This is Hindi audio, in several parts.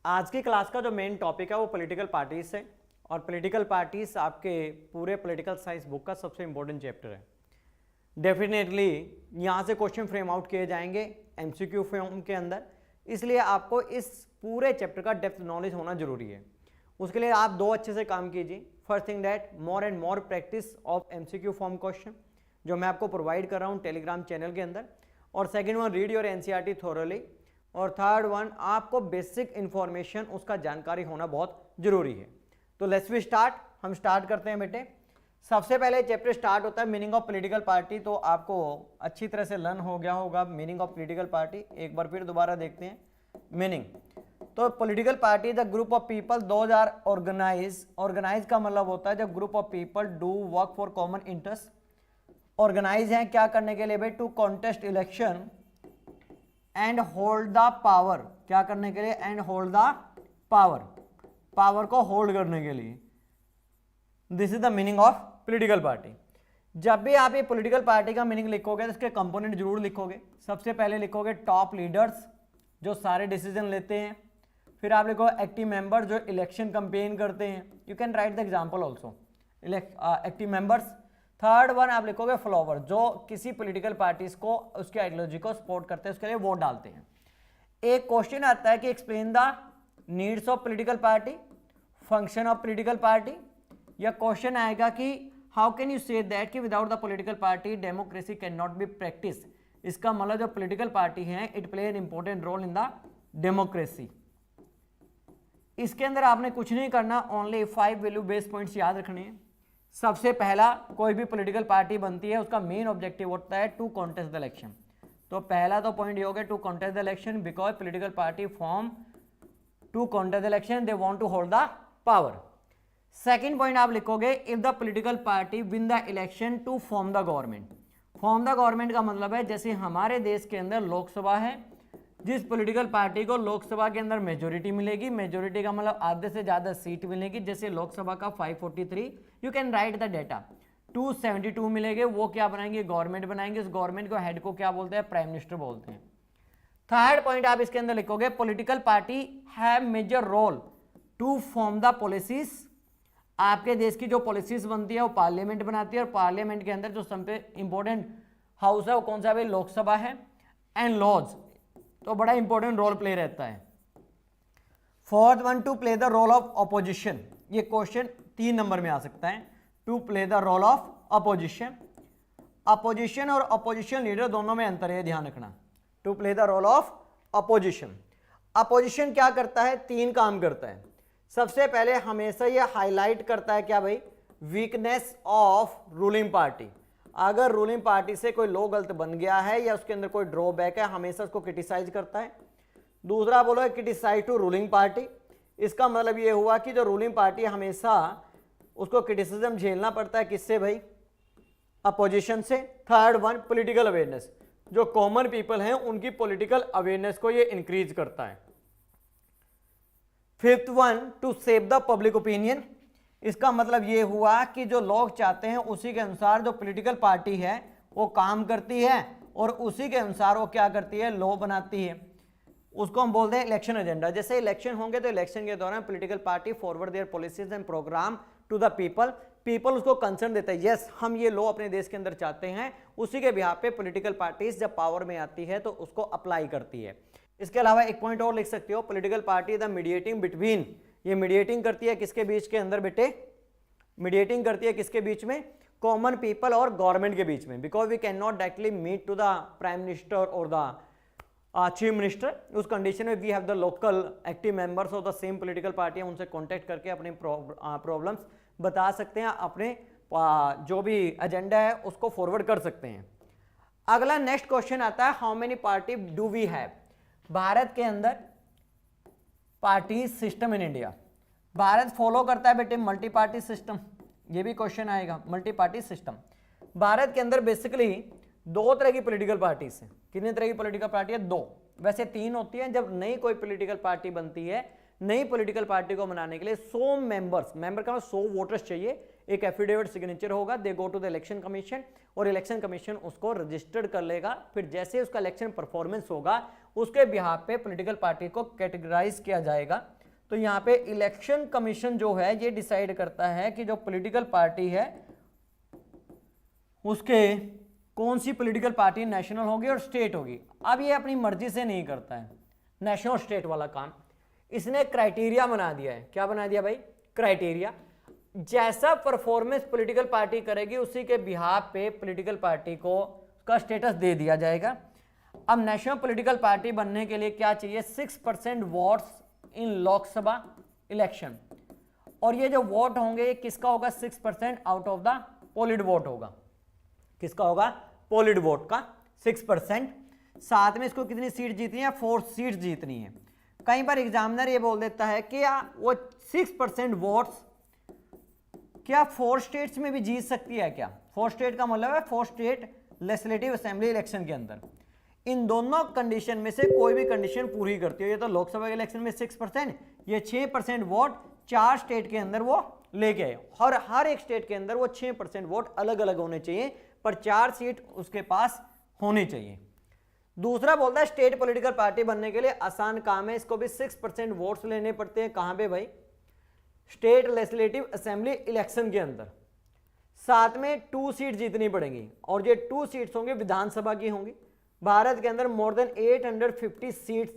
आज की क्लास का जो मेन टॉपिक है वो पॉलिटिकल पार्टीज है और पॉलिटिकल पार्टीज आपके पूरे पॉलिटिकल साइंस बुक का सबसे इंपॉर्टेंट चैप्टर है। डेफिनेटली यहाँ से क्वेश्चन फ्रेम आउट किए जाएंगे एमसीक्यू फॉर्म के अंदर, इसलिए आपको इस पूरे चैप्टर का डेप्थ नॉलेज होना जरूरी है। उसके लिए आप दो अच्छे से काम कीजिए। First thing that more and more practice of MCQ form question जो मैं आपको प्रोवाइड कर रहा हूँ टेलीग्राम चैनल के अंदर, और second one read your NCERT thoroughly, और थर्ड वन आपको बेसिक इंफॉर्मेशन उसका जानकारी होना बहुत जरूरी है। तो लेट्स वी स्टार्ट, हम स्टार्ट करते हैं बेटे। सबसे पहले चैप्टर स्टार्ट होता है मीनिंग ऑफ पॉलिटिकल पार्टी। तो आपको अच्छी तरह से लर्न हो गया होगा मीनिंग ऑफ पॉलिटिकल पार्टी। एक बार फिर दोबारा देखते हैं मीनिंग। तो political party the group of people those are organise का मतलब होता है जब group of people do work for common interest. Organise है क्या करने के लिए भाई? To contest election and hold the power. क्या करने के लिए? And hold the power, power को होल्ड करने के लिए। This is the meaning of political party. जब भी आप ये पॉलिटिकल पार्टी का मीनिंग लिखोगे तो इसके कंपोनेंट जरूर लिखोगे। सबसे पहले लिखोगे टॉप लीडर्स जो सारे डिसीजन लेते हैं, फिर आप लिखो एक्टिव मेंबर जो इलेक्शन कंपेन करते हैं। You can write the example also active members. Third one आप लिखोगे फॉलोवर जो किसी पॉलिटिकल पार्टीज को उसकी आइडियोलॉजी को सपोर्ट करते हैं, उसके लिए वोट डालते हैं। एक क्वेश्चन आता है कि explain the needs of political party, function of political party, या क्वेश्चन आएगा कि how can you say that कि without the political party democracy can not be practice. इसका मतलब जो पॉलिटिकल पार्टी है it play an important role in the democracy. इसके अंदर आपने कुछ नहीं करना, ओनली 5 वैल्यू बेस्ड पॉइंट्स याद रखने हैं। सबसे पहला, कोई भी पॉलिटिकल पार्टी बनती है उसका मेन ऑब्जेक्टिव होता है टू कॉन्टेस्ट द इलेक्शन। तो पहला तो पॉइंट ये हो गया to contest the election, because political party form to contest the election, they want to hold the power. Second point आप लिखोगे if the political party win the election to form the government. Form the government का मतलब है जैसे हमारे देश के अंदर लोकसभा है, जिस पॉलिटिकल पार्टी को लोकसभा के अंदर मेजोरिटी मिलेगी, मेजोरिटी का मतलब आधे से ज्यादा सीट मिलेगी, जैसे लोकसभा का 543, you can write the data 272 मिलेंगे, वो क्या बनाएंगे? गवर्नमेंट बनाएंगे। उस गवर्नमेंट को हेड को क्या बोलते हैं? प्राइम मिनिस्टर बोलते हैं। थर्ड पॉइंट आप इसके अंदर लिखोगे political party have major role to form the policies. आपके देश की जो पॉलिसीज बनती है वो पार्लियामेंट बनाती है, और पार्लियामेंट के अंदर जो सबसे इंपॉर्टेंट हाउस है वो कौन सा है? लोकसभा है। एंड लॉज तो बड़ा इंपॉर्टेंट रोल प्ले रहता है। Fourth one to play the role of opposition. ये क्वेश्चन 3 नंबर में आ सकता है। To play the role of opposition. Opposition और अपोजिशन लीडर दोनों में अंतर है, ध्यान रखना। To play the role of opposition. Opposition क्या करता है? 3 काम करता है। सबसे पहले हमेशा ये हाईलाइट करता है क्या भाई? Weakness of ruling party. अगर रूलिंग पार्टी से कोई लो गलत बन गया है या उसके अंदर कोई ड्रॉबैक है, हमेशा उसको क्रिटिसाइज करता है। दूसरा बोलो क्रिटिसाइज टू रूलिंग पार्टी। इसका मतलब ये हुआ कि जो रूलिंग पार्टी हमेशा उसको क्रिटिसिज्म झेलना पड़ता है, किससे भाई? अपोजिशन से। थर्ड वन पॉलिटिकल अवेयरनेस, जो कॉमन पीपल हैं उनकी पॉलिटिकल अवेयरनेस को ये इंक्रीज करता है। Fifth one two save the public opinion. इसका मतलब ये हुआ कि जो लोग चाहते हैं उसी के अनुसार जो पॉलिटिकल पार्टी है वो काम करती है, और उसी के अनुसार वो क्या करती है? लॉ बनाती है। उसको हम बोलते हैं इलेक्शन एजेंडा। जैसे इलेक्शन होंगे तो इलेक्शन के दौरान political party forward their policies and programme to the people. People उसको कंसर्न देता है, यस हम ये लॉ अपने देश के अंदर चाहते हैं। उसी के बिहाफ पे पॉलिटिकल पार्टीज जब पावर में आती है तो उसको अप्लाई करती है। इसके अलावा एक पॉइंट और लिख सकते हो, political party the mediating between. ये मीडिएटिंग करती है किसके बीच के अंदर बेटे? मीडिएटिंग करती है किसके बीच में? कॉमन पीपल और गवर्नमेंट के बीच में। Because we can not directly meet to the prime minister और द चीफ मिनिस्टर। उस कंडीशन में we have the local active members of the same political party, उनसे कॉन्टेक्ट करके अपने प्रॉब्लम्स बता सकते हैं, अपने जो भी एजेंडा है उसको फॉरवर्ड कर सकते हैं। अगला नेक्स्ट क्वेश्चन आता है how many party do we have. Bharat के अंदर party system in India. Bharat follow करता है बेटे मल्टी पार्टी सिस्टम। ये भी क्वेश्चन आएगा, मल्टी पार्टी सिस्टम। भारत के अंदर बेसिकली 2 तरह की पॉलिटिकल पार्टीज हैं। कितनी तरह की पॉलिटिकल पार्टी है? 2, वैसे 3 होती हैं। जब नई कोई पॉलिटिकल पार्टी बनती है, नई पॉलिटिकल पार्टी को बनाने के लिए 100 मेंबर्स, मेंबर का 100 वोटर्स चाहिए, एक एफिडेविट सिग्नेचर होगा, they go to the election commission, और इलेक्शन कमीशन उसको रजिस्टर्ड कर लेगा। फिर जैसे उसका इलेक्शन परफॉर्मेंस होगा उसके बिहाफ पे पॉलिटिकल पार्टी को कैटेगराइज किया जाएगा तो यहाँ पे इलेक्शन कमीशन जो है ये डिसाइड करता है कि जो पॉलिटिकल पार्टी है उसके कौन सी पॉलिटिकल पार्टी नेशनल होगी और स्टेट होगी। अब ये अपनी मर्जी से नहीं करता है नेशनल स्टेट वाला काम, इसने क्राइटेरिया बना दिया है। क्या बना दिया भाई? क्राइटेरिया। जैसा परफॉर्मेंस पॉलिटिकल पार्टी करेगी उसी के बिहाफ पे पॉलिटिकल पार्टी को का स्टेटस दे दिया जाएगा। अब नेशनल पॉलिटिकल पार्टी बनने के लिए क्या चाहिए? 6% वोट्स इन लोकसभा इलेक्शन, और ये जो वोट होंगे ये किसका होगा? 6% आउट ऑफ द पोलिड वोट होगा। किसका होगा? पोलिड वोट का 6%। साथ में इसको कितनी सीट जीतनी है? 4 सीट जीतनी है। कई बार एग्जामिनर ये बोल देता है कि वो 6% वोट्स क्या 4 स्टेट्स में भी जीत सकती है क्या? 4 स्टेट का मतलब है 4 स्टेट लेजिस्लेटिव असेंबली इलेक्शन के अंदर। इन दोनों कंडीशन में से कोई भी कंडीशन पूरी करती हो, ये तो लोकसभा के इलेक्शन में 6%, ये 6% वोट 4 स्टेट के अंदर वो लेके आए, और हर एक स्टेट के अंदर वो 6% वोट अलग अलग होने चाहिए, पर 4 सीट उसके पास होनी चाहिए। दूसरा बोलता है स्टेट पॉलिटिकल पार्टी बनने के लिए आसान काम है, इसको भी 6% वोट्स लेने पड़ते हैं। कहां पे भाई? स्टेट लेजिस्लेटिव असेंबली इलेक्शन के अंदर। साथ में 2 सीट जीतनी पड़ेंगी, और ये 2 सीट्स होंगी विधानसभा की होंगी। भारत के अंदर more than 850 seats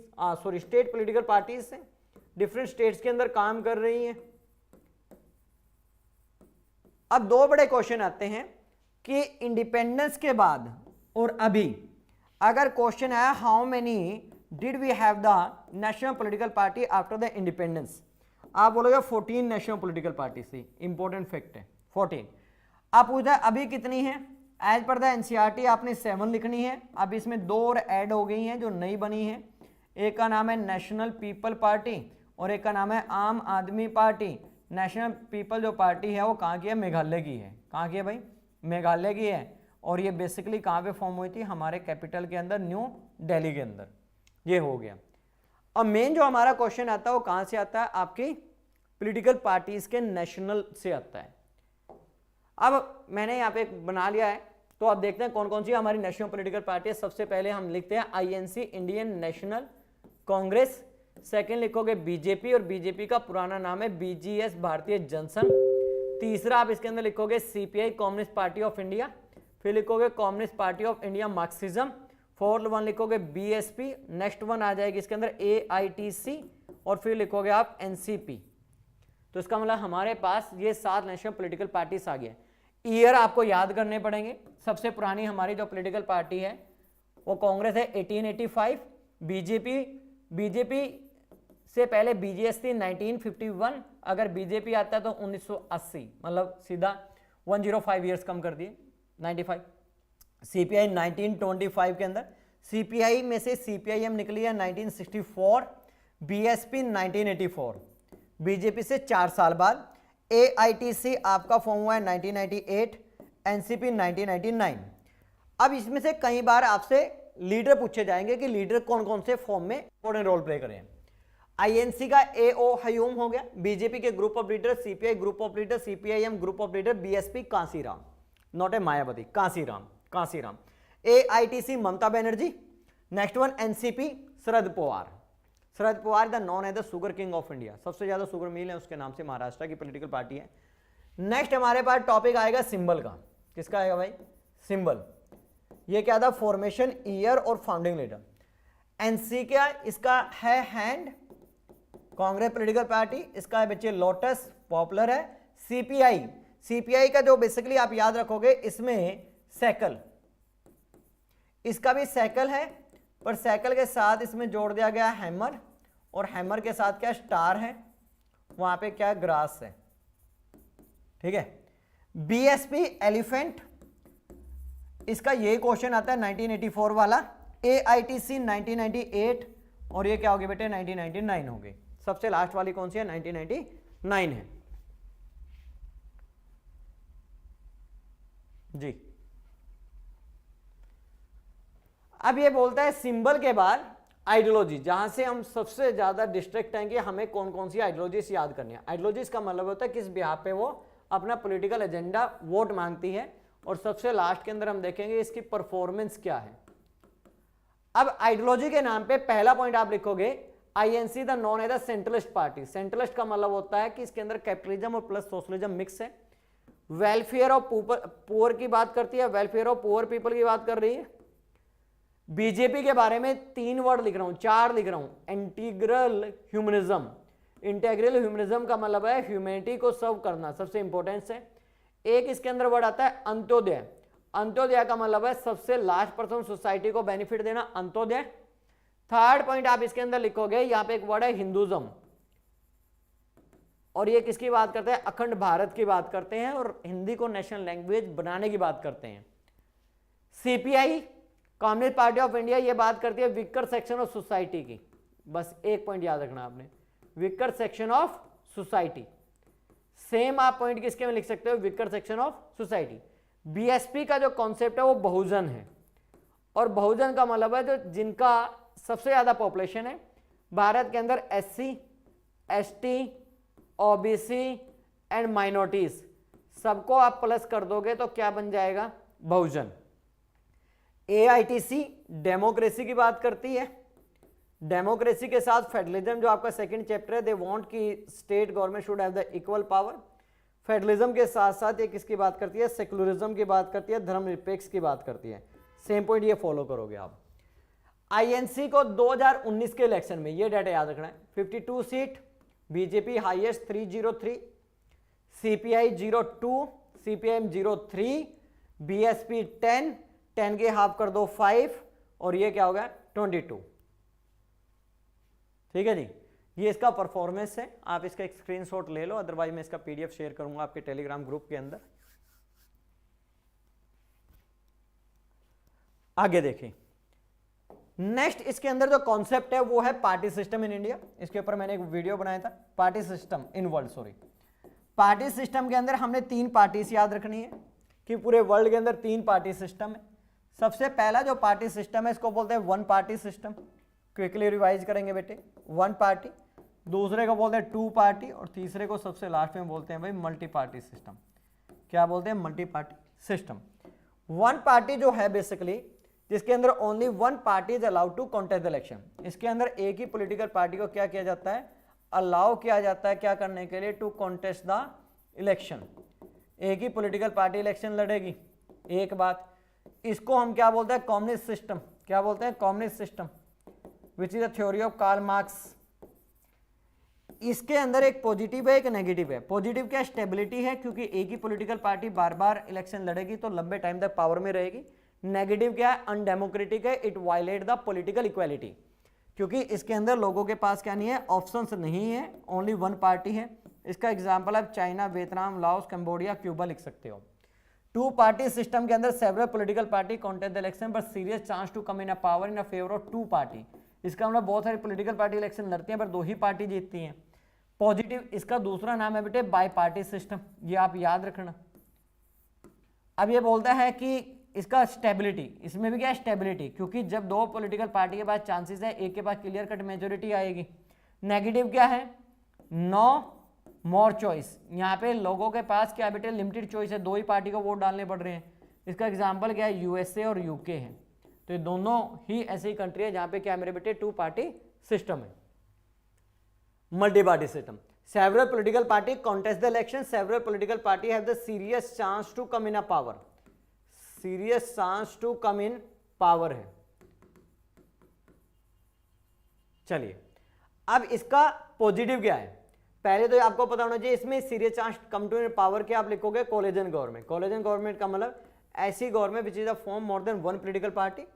state political parties से डिफरेंट स्टेट्स के अंदर काम कर रही हैं। अब 2 बड़े क्वेश्चन आते हैं कि इंडिपेंडेंस के बाद और अभी अगर क्वेश्चन आया how many did we have the national political party after the independence, आप बोलोगे 14 नेशनल पॉलिटिकल पार्टी थी। इंपॉर्टेंट फैक्ट है 14। आप पूछा अभी कितनी है? एज पर द एनसीईआरटी आपने 7 लिखनी है। अब इसमें 2 और ऐड हो गई हैं जो नई बनी है। एक का नाम है नेशनल पीपल पार्टी और एक का नाम है आम आदमी पार्टी। नेशनल पीपल जो पार्टी है वो कहाँ की है? मेघालय की है। कहाँ की है भाई? मेघालय की है। और ये बेसिकली कहाँ पे फॉर्म हुई थी? हमारे कैपिटल के अंदर, न्यू दिल्ली के अंदर। ये हो गया। अब मेन जो हमारा क्वेश्चन आता है वो कहाँ से आता है? आपकी पॉलिटिकल पार्टीज के नेशनल से आता है। अब मैंने यहाँ पे बना लिया है, तो आप देखते हैं कौन कौन सी हमारी नेशनल पॉलिटिकल पार्टी है। सबसे पहले हम लिखते हैं INC, Indian national Congress. Second लिखोगे बीजेपी, और बीजेपी का पुराना नाम है बीजीएस, भारतीय जनसंघ। तीसरा आप इसके अंदर लिखोगे CPI, communist party of India. फिर लिखोगे communist party of India Marxism. Fourth one लिखोगे बीएसपी। नेक्स्ट वन आ जाएगी इसके अंदर एआईटीसी, और फिर लिखोगे आप एनसीपी। तो इसका मतलब हमारे पास ये 7 नेशनल पॉलिटिकल पार्टीज आ गए। ईयर आपको याद करने पड़ेंगे। सबसे पुरानी हमारी जो पॉलिटिकल पार्टी है वो कांग्रेस है 1885। बीजेपी से पहले बीजीएस थी 1951। अगर बीजेपी आता है तो 1980, मतलब सीधा 105 ईयर्स कम कर दिए 95। सीपीआई 1925 के अंदर, सीपीआई में से सीपीआईएम निकली है 1964, बीएसपी 1984, बीजेपी से 4 साल बाद। एआईटीसी आपका फॉर्म हुआ है 1998, एनसीपी 1999। अब इसमें से कई बार आपसे लीडर पूछे जाएंगे कि लीडर कौन कौन से फॉर्म में इंपॉर्टेंट रोल प्ले करें। आईएनसी का एओ हयूम हो गया, बीजेपी के group of leader, CPI group of leader, CPIM group of leader, BSP Kanshiram, not a Mayawati, Kanshiram. AITC Mamata Banerjee. Next one NCP Sharad Pawar the known है the sugar king of India, सबसे ज्यादा शुगर मिल है उसके नाम से, महाराष्ट्र की पॉलिटिकल पार्टी है। नेक्स्ट हमारे पास टॉपिक आएगा सिंबल का। किसका आएगा भाई? सिंबल। ये क्या था? फॉर्मेशन, ईयर और फाउंडिंग लीडर। एनसी क्या? इसका है हैंड, कांग्रेस पॉलिटिकल पार्टी। इसका है बच्चे लोटस, पॉपुलर है। सीपीआई का जो बेसिकली आप याद रखोगे इसमें साइकिल, इसका भी साइकिल है, पर साइकिल के साथ इसमें जोड़ दिया गया हैमर, और हैमर के साथ क्या? स्टार है, वहां पे क्या? ग्रास है। ठीक है। बीएसपी एलिफेंट, इसका ये क्वेश्चन आता है 1984 वाला। एआईटीसी 1998, और ये क्या होगी बेटे? 1999 होगी। सबसे लास्ट वाली कौन सी है? 1999 है जी। अब ये बोलता है सिंबल के बाद आइडियोलॉजी, जहां से हम सबसे ज्यादा डिस्ट्रैक्ट हैं कि हमें कौन कौन सी आइडियोलॉजीज याद करनी है। आइडियोलॉजीज का मतलब होता है किस बिहाफ पे वो अपना पॉलिटिकल एजेंडा वोट मांगती है, और सबसे लास्ट के अंदर हम देखेंगे इसकी परफॉर्मेंस क्या है। अब आइडियोलॉजी के नाम पे पहला पॉइंट आप लिखोगे INC द नॉन है द सेंट्रलिस्ट पार्टी। सेंट्रलिस्ट का मतलब होता है कि इसके अंदर कैपिटलिज्म और प्लस सोशलिज्म मिक्स है। वेलफेयर ऑफ पुअर की बात करती है, वेलफेयर ऑफ पुअर पीपल की बात कर रही है। बीजेपी के बारे में 3 वर्ड लिख रहा हूं, 4 लिख रहा हूं। Integral humanism. इंटीग्रल ह्यूमनिज्म का मतलब है ह्यूमैनिटी को सर्व करना, सबसे इंपॉर्टेंट है। एक इसके अंदर वर्ड आता है अंत्योदय। अंत्योदय का मतलब है सबसे लास्ट पर्सन सोसाइटी को बेनिफिट देना, अंत्योदय। थर्ड पॉइंट आप इसके अंदर लिखोगे, यहां पे एक वर्ड है हिंदुज्म, और ये किसकी बात करते हैं? अखंड भारत की बात करते हैं और हिंदी को नेशनल लैंग्वेज बनाने की बात करते हैं। CPI communist party of India ये बात करती है वीकर सेक्शन ऑफ सोसाइटी की। बस एक पॉइंट याद रखना आपने, weaker section of society. Same आप पॉइंट किसके में लिख सकते हो? Weaker section of society. BSP का जो कॉन्सेप्ट है वो बहुजन है, और बहुजन का मतलब है जो जिनका सबसे ज्यादा पॉपुलेशन है भारत के अंदर, SC, ST, OBC and minorities, सबको आप प्लस कर दोगे तो क्या बन जाएगा? बहुजन। AITC डेमोक्रेसी की बात करती है। डेमोक्रेसी के साथ फेडरलिज्म जो आपका सेकंड चैप्टर है, दे वांट कि state government should have the equal power. Federalism के साथ साथ ये किसकी बात करती है? सेकुलरिज्म की बात करती है, धर्मनिरपेक्ष की बात करती है। सेम पॉइंट ये फॉलो करोगे आप। INC को 2019 के इलेक्शन में ये डाटा याद रखना है, 52 seat, BJP highest 303, CPI 02, CPIM 03, BSP 10, 10 के हाफ कर दो 5, और ये क्या होगा? 22। ठीक है जी, ये इसका परफॉर्मेंस है, आप इसका एक स्क्रीनशॉट ले लो, अदरवाइज मैं इसका PDF शेयर करूंगा आपके टेलीग्राम ग्रुप के अंदर। आगे देखें, नेक्स्ट इसके अंदर जो कॉन्सेप्ट है वो है पार्टी सिस्टम इन इंडिया। इसके ऊपर मैंने एक वीडियो बनाया था, party system in world, sorry. Party system के अंदर हमने 3 पार्टीज याद रखनी है कि पूरे वर्ल्ड के अंदर 3 पार्टी सिस्टम है। सबसे पहला जो पार्टी सिस्टम है इसको बोलते हैं one party system. Quickly revise करेंगे बेटे, वन पार्टी। दूसरे को बोलते हैं 2 पार्टी, और तीसरे को सबसे लास्ट में बोलते हैं भाई मल्टी पार्टी सिस्टम। क्या बोलते हैं? Multi party system. One party जो है बेसिकली जिसके अंदर only one party is allowed to contest the election. इसके अंदर एक ही पॉलिटिकल पार्टी को क्या किया जाता है? अलाउ किया जाता है क्या करने के लिए? To contest the election. एक ही पॉलिटिकल पार्टी इलेक्शन लड़ेगी। एक बात, इसको हम क्या बोलते हैं? Communist system. क्या बोलते हैं? Communist system, which is the theory of Karl Marx. इसके अंदर एक पॉजिटिव है, एक नेगेटिव है। पॉजिटिव क्या? स्टेबिलिटी है, क्योंकि एक ही पॉलिटिकल पार्टी बार बार इलेक्शन लड़ेगी तो लंबे टाइम तक पावर में रहेगी। नेगेटिव क्या है? अनडेमोक्रेटिक है, it violate the political equality, क्योंकि इसके अंदर लोगों के पास क्या नहीं है? ऑप्शंस नहीं है, ओनली वन पार्टी है। इसका एग्जांपल आप China, Vietnam, Laos, Cambodia, Cuba लिख सकते हो। 2 पार्टी सिस्टम के अंदर several political party contest the election but serious chance to come in a power in a favour of 2 party. इसका मतलब बहुत सारी पॉलिटिकल पार्टी इलेक्शन लड़ती हैं पर 2 ही पार्टी जीतती हैं। पॉजिटिव, इसका दूसरा नाम है बेटे बाई पार्टी सिस्टम, ये आप याद रखना। अब ये बोलता है कि इसका स्टेबिलिटी, इसमें भी क्या है? स्टेबिलिटी, क्योंकि जब 2 पॉलिटिकल पार्टी के पास चांसेस है, एक के पास क्लियर कट मेजोरिटी आएगी। नेगेटिव क्या है? नो मोर चॉइस, यहाँ पे लोगों के पास क्या बेटे? लिमिटेड चॉइस है, 2 ही पार्टी को वोट डालने पड़ रहे हैं। इसका एग्जाम्पल क्या है? USA और UK है। तो ये दोनों ही ऐसी कंट्री है जहाँ पे क्या मेरे बेटे? 2 पार्टी सिस्टम है। Multi party system, several political party contest the election, several political party have the serious chance to come in a power. Serious chance to come in power है। चलिए, अब इसका पॉजिटिव क्या है? पहले तो आपको पता होना चाहिए इसमें serious chance come to in power के आप लिखोगे कोलिजन गवर्नमेंट। कोलिजन गवर्नमेंट का मतलब ऐसी government which is a form more than one political party.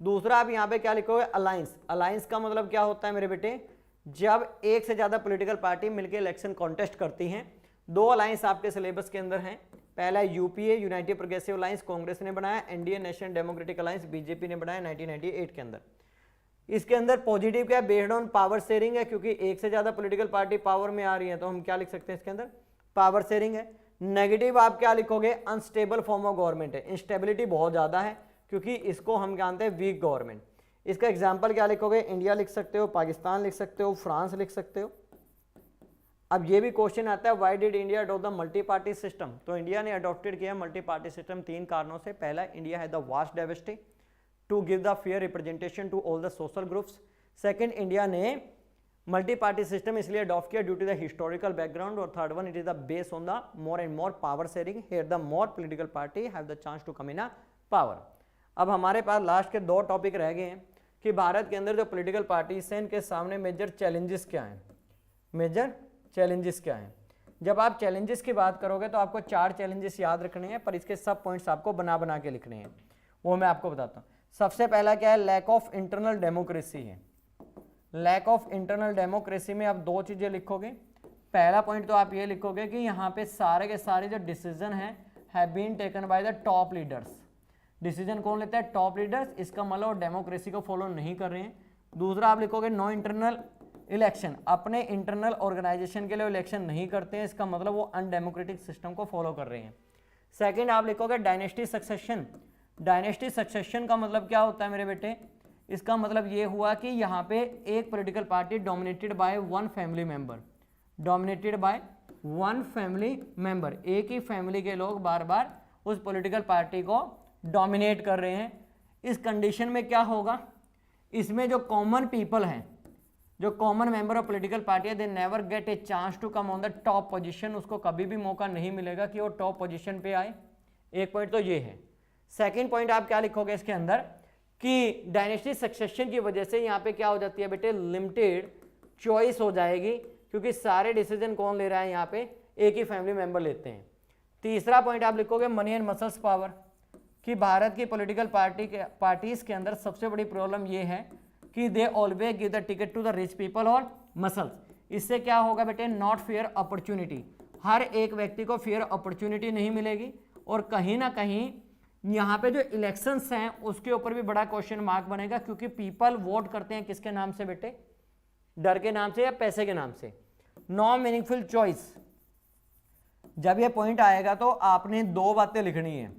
दूसरा आप यहां पे क्या लिखोगे? अलायंस। अलायंस का मतलब क्या होता है मेरे बेटे? जब एक से ज्यादा पॉलिटिकल पार्टी मिलकर इलेक्शन कॉन्टेस्ट करती हैं। 2 अलायंस आपके सिलेबस के अंदर हैं। पहला UPA United progressive alliance, Congress ने बनाया। NDA national democratic alliance, BJP ने बनाया 1998 के अंदर। इसके अंदर पॉजिटिव क्या है? बेस्ड ऑन पावर शेयरिंग है, क्योंकि एक से ज्यादा पॉलिटिकल पार्टी पावर में आ रही है तो हम क्या लिख सकते हैं इसके अंदर? पावर शेयरिंग है। नेगेटिव आप क्या लिखोगे? अनस्टेबल फॉर्म ऑफ गवर्नमेंट है, इंस्टेबिलिटी बहुत ज्यादा है, क्योंकि इसको हम जानते हैं वीक गवर्नमेंट। इसका एग्जाम्पल क्या लिखोगे? इंडिया लिख सकते हो, पाकिस्तान लिख सकते हो, फ्रांस लिख सकते हो। अब ये भी क्वेश्चन आता है why did India adopt the multi party system? तो इंडिया ने अडॉप्टेड किया मल्टी पार्टी सिस्टम 3 कारणों से। पहला, India has the vast diversity to give the fair representation to all the social groups. Second, India ने मल्टी पार्टी सिस्टम इसलिए अडॉप्ट किया due to the historical background, और third one it is the base on the more and more power sharing, here the more political party have the chance to come in a power. अब हमारे पास लास्ट के 2 टॉपिक रह गए हैं कि भारत के अंदर जो पॉलिटिकल पार्टीज हैं इनके सामने मेजर चैलेंजेस क्या हैं, मेजर चैलेंजेस क्या हैं। जब आप चैलेंजेस की बात करोगे तो आपको 4 चैलेंजेस याद रखने हैं, पर इसके सब पॉइंट्स आपको बना बना के लिखने हैं, वो मैं आपको बताता हूँ। सबसे पहला क्या है, लैक ऑफ इंटरनल डेमोक्रेसी है। लैक ऑफ इंटरनल डेमोक्रेसी में आप 2 चीजें लिखोगे। पहला पॉइंट तो आप ये लिखोगे कि यहाँ पे सारे के सारे जो डिसीजन हैं have been taken by the top leaders. Decision कौन लेता है, टॉप लीडर्स, इसका मतलब डेमोक्रेसी को फॉलो नहीं कर रहे हैं। दूसरा आप लिखोगे नो इंटरनल इलेक्शन, अपने इंटरनल ऑर्गेनाइजेशन के लिए इलेक्शन नहीं करते हैं, इसका मतलब वो अनडेमोक्रेटिक सिस्टम को फॉलो कर रहे हैं। सेकंड आप लिखोगे डायनेस्टी सक्सेशन। डायनेस्टी सक्सेशन का मतलब क्या होता है मेरे बेटे, इसका मतलब ये हुआ कि यहाँ पे एक political party dominated by one family member, dominated by one family member, एक ही फैमिली के लोग बार बार उस पॉलिटिकल पार्टी को डोमिनेट कर रहे हैं। इस कंडीशन में क्या होगा, इसमें जो कॉमन पीपल हैं, जो common member of political party है, they never get a chance to come on the top position, उसको कभी भी मौका नहीं मिलेगा कि वो टॉप पोजीशन पे आए। एक पॉइंट तो ये है। सेकंड पॉइंट आप क्या लिखोगे इसके अंदर कि डायनेस्टी सक्सेशन की वजह से यहाँ पे क्या हो जाती है बेटे, लिमिटेड चॉइस हो जाएगी, क्योंकि सारे डिसीजन कौन ले रहा है यहाँ पे, एक ही फैमिली मेंबर लेते हैं। तीसरा पॉइंट आप लिखोगे मनी एंड मसल्स पावर, कि भारत की पॉलिटिकल पार्टीज के अंदर सबसे बड़ी प्रॉब्लम ये है कि they always give the ticket to the rich people और मसल्स। इससे क्या होगा बेटे, नॉट फेयर अपॉर्चुनिटी, हर एक व्यक्ति को फेयर अपॉर्चुनिटी नहीं मिलेगी, और कहीं ना कहीं यहाँ पे जो इलेक्शंस हैं उसके ऊपर भी बड़ा क्वेश्चन मार्क बनेगा, क्योंकि पीपल वोट करते हैं किसके नाम से बेटे, डर के नाम से या पैसे के नाम से। नो मीनिंगफुल चॉइस, जब ये पॉइंट आएगा तो आपने 2 बातें लिखनी है।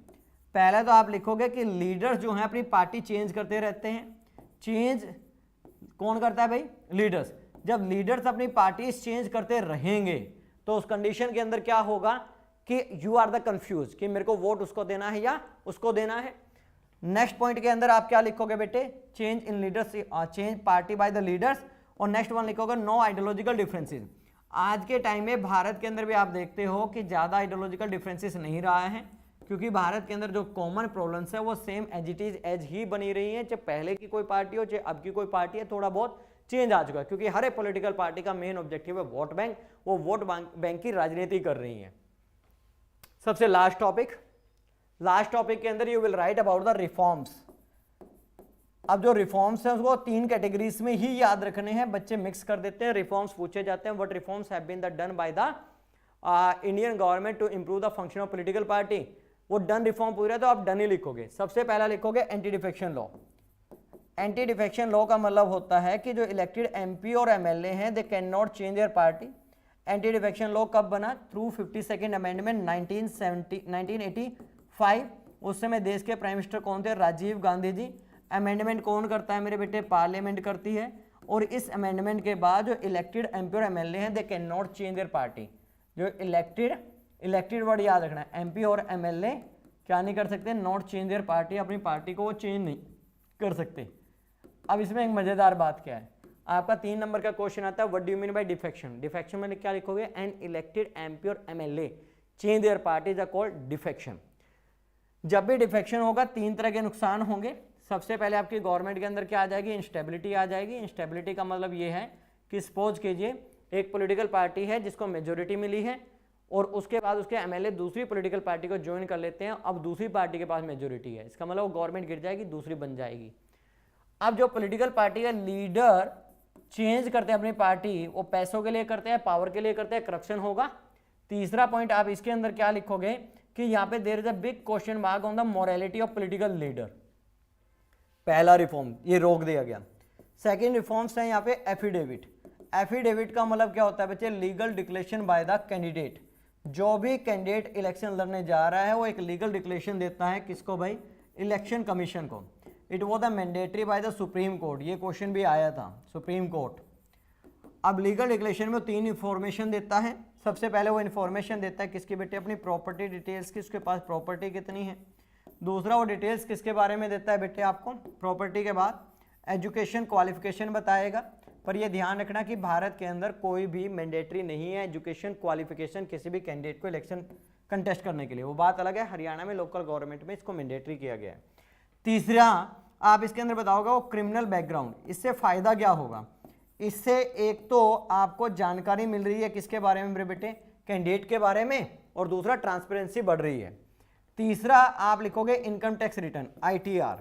पहले तो आप लिखोगे कि लीडर्स जो हैं अपनी पार्टी चेंज करते रहते हैं। चेंज कौन करता है भाई, लीडर्स। जब लीडर्स अपनी पार्टी चेंज करते रहेंगे तो उस कंडीशन के अंदर क्या होगा कि यू आर द कंफ्यूज, कि मेरे को वोट उसको देना है या उसको देना है। नेक्स्ट पॉइंट के अंदर आप क्या लिखोगे बेटे, change in leaders, change party by the leaders, और नेक्स्ट वन लिखोगे नो आइडियोलॉजिकल डिफरेंसेस। आज के टाइम में भारत के अंदर भी आप देखते हो कि ज़्यादा आइडियोलॉजिकल डिफरेंसेस नहीं रहा है, क्योंकि भारत के अंदर जो कॉमन प्रॉब्लम्स है वो same as it is as ही बनी रही है, चाहे पहले की कोई पार्टी हो चाहे अब की कोई पार्टी है, थोड़ा बहुत चेंज आ चुका है, क्योंकि हर एक पॉलिटिकल पार्टी का मेन ऑब्जेक्टिव है वोट बैंक, वो वोट बैंक की राजनीति कर रही है। सबसे लास्ट टॉपिक के अंदर you will write about the reforms. अब जो रिफॉर्म्स हैं उसको 3 कैटेगरीज में ही याद रखने हैं, बच्चे मिक्स कर देते हैं, रिफॉर्म्स पूछे जाते हैं। What reforms have been done by the Indian government to improve the function of political party, वो डन रिफॉर्म पूरा है तो आप डन ही लिखोगे। सबसे पहला लिखोगे anti defection law. Anti defection law का मतलब होता है कि जो इलेक्टेड एमपी और एमएलए हैं they can not change their party. Anti defection law कब बना, थ्रू 52nd अमेंडमेंट 1985। उस समय देश के प्राइम मिनिस्टर कौन थे, राजीव गांधी जी। अमेंडमेंट कौन करता है मेरे बेटे, पार्लियामेंट करती है। और इस अमेंडमेंट के बाद जो इलेक्टेड एमपी और एमएलए हैं they can not change their party. जो इलेक्टेड वर्ड याद रखना है, एमपी और एमएलए क्या नहीं कर सकते, नॉट चेंज देयर पार्टी, अपनी पार्टी को वो चेंज नहीं कर सकते। अब इसमें एक मजेदार बात क्या है, आपका 3 नंबर का क्वेश्चन आता है what do you mean by defection. Defection में क्या लिखोगे, एन इलेक्टेड एमपी और MLA change their party is called defection. जब भी डिफेक्शन होगा 3 तरह के नुकसान होंगे। सबसे पहले आपकी गवर्नमेंट के अंदर क्या आ जाएगी, इंस्टेबिलिटी आ जाएगी। इंस्टेबिलिटी का मतलब ये है कि सपोज कीजिए एक पॉलिटिकल पार्टी है जिसको मेजोरिटी मिली है और उसके बाद उसके एमएलए दूसरी पॉलिटिकल पार्टी को ज्वाइन कर लेते हैं, अब दूसरी पार्टी के पास मेजोरिटी है, इसका मतलब वो गवर्नमेंट गिर जाएगी, दूसरी बन जाएगी। अब जो पॉलिटिकल पार्टी का लीडर चेंज करते हैं अपनी पार्टी, वो पैसों के लिए करते हैं, पावर के लिए करते हैं, करप्शन होगा। तीसरा पॉइंट आप इसके अंदर क्या लिखोगे कि यहाँ पे there is a big question mark on the morality of political leader. पहला रिफॉर्म ये रोक दिया गया। सेकेंड रिफॉर्म्स है यहाँ पे एफिडेविट। एफिडेविट का मतलब क्या होता है बच्चे, legal declaration by the candidate. जो भी कैंडिडेट इलेक्शन लड़ने जा रहा है वो एक लीगल डिक्लेरेशन देता है, किसको भाई, इलेक्शन कमीशन को। It was the mandatory by the supreme court, ये क्वेश्चन भी आया था सुप्रीम कोर्ट। अब लीगल डिक्लेरेशन में 3 इंफॉर्मेशन देता है। सबसे पहले वो इन्फॉर्मेशन देता है किसकी बेटे, अपनी प्रॉपर्टी डिटेल्स की, उसके पास प्रॉपर्टी कितनी है। दूसरा वो डिटेल्स किसके बारे में देता है बेटे आपको, प्रॉपर्टी के बाद एजुकेशन क्वालिफिकेशन बताएगा। पर यह ध्यान रखना कि भारत के अंदर कोई भी मैंडेटरी नहीं है एजुकेशन क्वालिफिकेशन किसी भी कैंडिडेट को इलेक्शन कंटेस्ट करने के लिए, वो बात अलग है। हरियाणा में लोकल गवर्नमेंट में इसको मैंडेटरी किया गया है। तीसरा आप इसके अंदर बताओगे वो क्रिमिनल बैकग्राउंड, इससे फायदा क्या होगा? इससे एक तो आपको जानकारी मिल रही है किसके बारे में मेरे बेटे, कैंडिडेट के बारे में, और दूसरा ट्रांसपेरेंसी बढ़ रही है। तीसरा आप लिखोगे income tax return, ITR।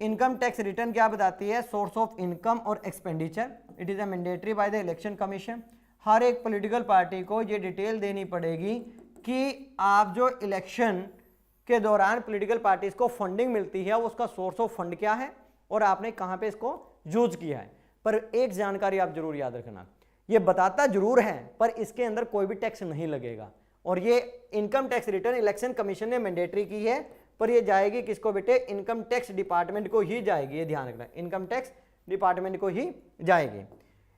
Income tax return क्या बताती है? सोर्स ऑफ इनकम और expenditure. It is a mandatory by the election commission. हर एक पॉलिटिकल पार्टी को ये डिटेल देनी पड़ेगी कि आप जो इलेक्शन के दौरान पॉलिटिकल पार्टीज को फंडिंग मिलती है उसका सोर्स ऑफ फंड क्या है और आपने कहां पे इसको यूज किया है। पर एक जानकारी आप जरूर याद रखना, ये बताता जरूर है पर इसके अंदर कोई भी टैक्स नहीं लगेगा। और ये income tax return election commission ने मैंडेटरी की है, पर ये जाएगी किसको बेटे? इनकम टैक्स डिपार्टमेंट को ही जाएगी, ये ध्यान रखना, इनकम टैक्स डिपार्टमेंट को ही जाएगी।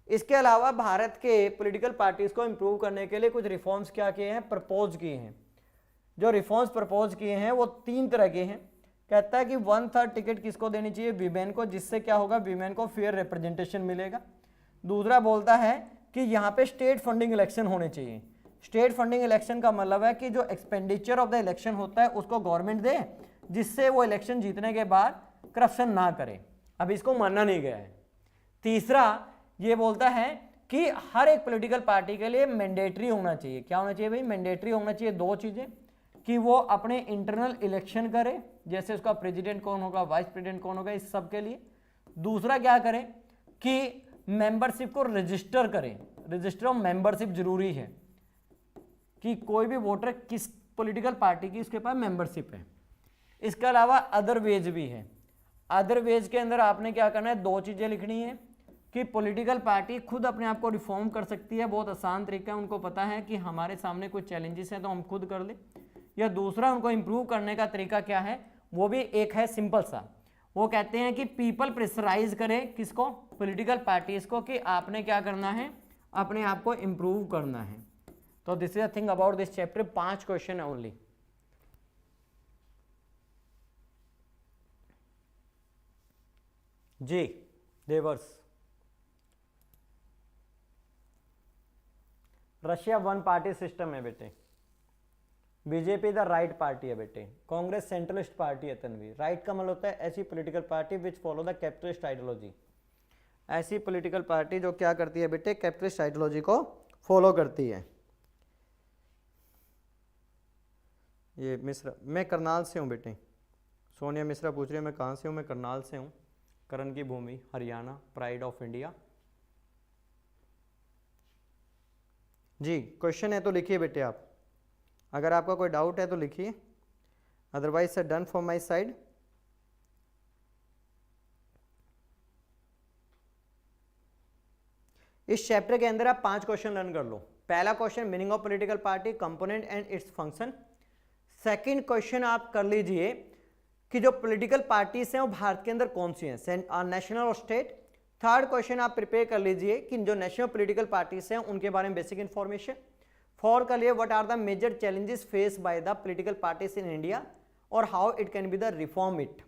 इसके अलावा भारत के पॉलिटिकल पार्टीज को इंप्रूव करने के लिए कुछ रिफॉर्म्स क्या किए हैं? प्रपोज किए हैं। जो रिफॉर्म्स प्रपोज किए हैं वो 3 तरह के हैं। कहता है कि 1/3 टिकट किसको देनी चाहिए? वीमेन को, जिससे क्या होगा? वीमेन को फेयर रिप्रेजेंटेशन मिलेगा। दूसरा बोलता है कि यहाँ पे स्टेट फंडिंग इलेक्शन होने चाहिए। स्टेट फंडिंग इलेक्शन का मतलब है कि जो एक्सपेंडिचर ऑफ द इलेक्शन होता है उसको गवर्नमेंट दे, जिससे वो इलेक्शन जीतने के बाद करप्शन ना करे। अब इसको मानना नहीं गया है। तीसरा ये बोलता है कि हर एक पॉलिटिकल पार्टी के लिए मैंडेटरी होना चाहिए। क्या होना चाहिए भाई? मैंडेटरी होना चाहिए 2 चीजें, कि वो अपने इंटरनल इलेक्शन करे, जैसे उसका प्रेसिडेंट कौन होगा, वाइस प्रेसिडेंट कौन होगा, इस सब के लिए। दूसरा क्या करें कि मेंबरशिप को रजिस्टर करें। रजिस्टर ऑफ मेंबरशिप जरूरी है कि कोई भी वोटर किस पॉलिटिकल पार्टी की उसके पास मेंबरशिप है। इसके अलावा अदर वेज भी है। अदर वेज के अंदर आपने क्या करना है? 2 चीजें लिखनी है कि पॉलिटिकल पार्टी खुद अपने आप को रिफॉर्म कर सकती है, बहुत आसान तरीका है। उनको पता है कि हमारे सामने कुछ चैलेंजेस हैं तो हम खुद कर ले। या दूसरा उनको इंप्रूव करने का तरीका क्या है? वो भी एक है सिंपल सा। वो कहते हैं कि पीपल प्रेशराइज करे किसको? पॉलिटिकल पार्टीज को, कि आपने क्या करना है? अपने आप को इंप्रूव करना है। तो this is a thing about this chapter. 5 question है ओनली। जी देवर्स, रशिया 1 पार्टी सिस्टम है बेटे। बीजेपी द राइट पार्टी है बेटे। कांग्रेस सेंट्रलिस्ट पार्टी है तनवीर। राइट का मतलब होता है ऐसी political party which follow the capitalist ideology. ऐसी पॉलिटिकल पार्टी जो क्या करती है बेटे? कैपिटलिस्ट आइडियोलॉजी को फॉलो करती है। ये मिश्रा, मैं करनाल से हूँ बेटे। सोनिया मिश्रा पूछ रही है मैं कहाँ से हूँ? मैं करनाल से हूँ, करण की भूमि, हरियाणा, प्राइड ऑफ इंडिया। जी क्वेश्चन है तो लिखिए बेटे आप, अगर आपका कोई डाउट है तो लिखिए, अदरवाइज से डन फ्रॉम माय साइड। इस चैप्टर के अंदर आप 5 क्वेश्चन लर्न कर लो। पहला question meaning of political party, component and its function. Second question आप कर लीजिए कि जो पॉलिटिकल पार्टीज हैं वो भारत के अंदर कौन सी हैं, नेशनल और स्टेट। थर्ड क्वेश्चन आप प्रिपेयर कर लीजिए कि जो नेशनल पॉलिटिकल पार्टीज हैं उनके बारे में बेसिक इंफॉर्मेशन। फोर्थ कर लिए what are the major challenges face by the political parties in India और how it can be the reform it.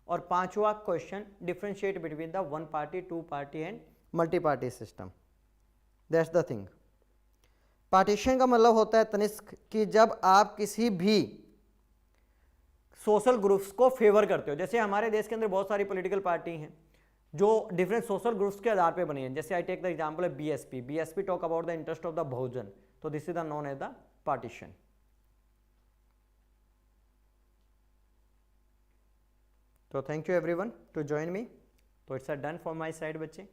और पांचवा question differentiate between the 1 party, 2 party and multi party system. That's the thing. Partition का मतलब होता है तनिष्क कि जब आप किसी भी सोशल ग्रुप्स को फेवर करते हो। जैसे हमारे देश के अंदर बहुत सारी पॉलिटिकल पार्टी हैं जो डिफरेंट सोशल ग्रुप्स के आधार पे बनी है। जैसे आई टेक द एग्जांपल है BSP. BSP talk about the interest of the Bahujan, तो this is the known as the partition. तो thank you everyone to join me. तो it's a done for my side बच्चे।